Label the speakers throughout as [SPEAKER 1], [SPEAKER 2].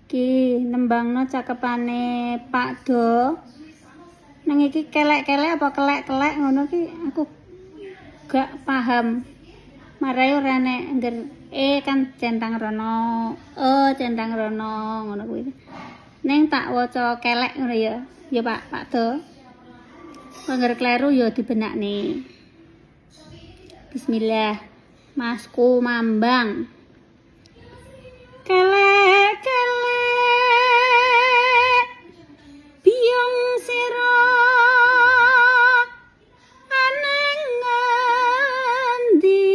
[SPEAKER 1] Ki nembangno cakepane Pak Do. Nang iki kelek-kelek apa kelek-kelek ngono ki aku gak paham. Marai ora nek ngger kan centang rono. Centang rono ngono kuwi. Ning tak waca kelek ngono ya. Ya Pak Do. Angger kleru ya dibenakne. Bismillah. Masku Mambang. Kelek-kelek biong sira aneng ngendi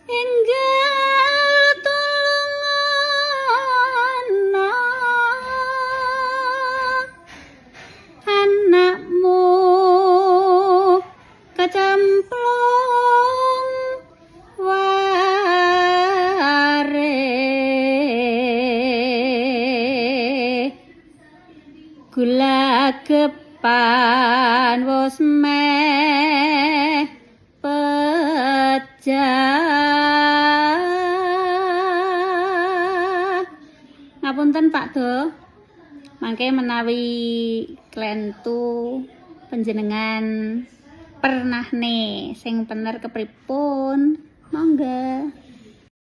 [SPEAKER 1] enggal tulungono anakmu kecemplung ware gulagepan wis meh pecah. Ngapunten Pak Do, mangke menawi klentu panjenengan pernah nih sing bener kepripun monggo.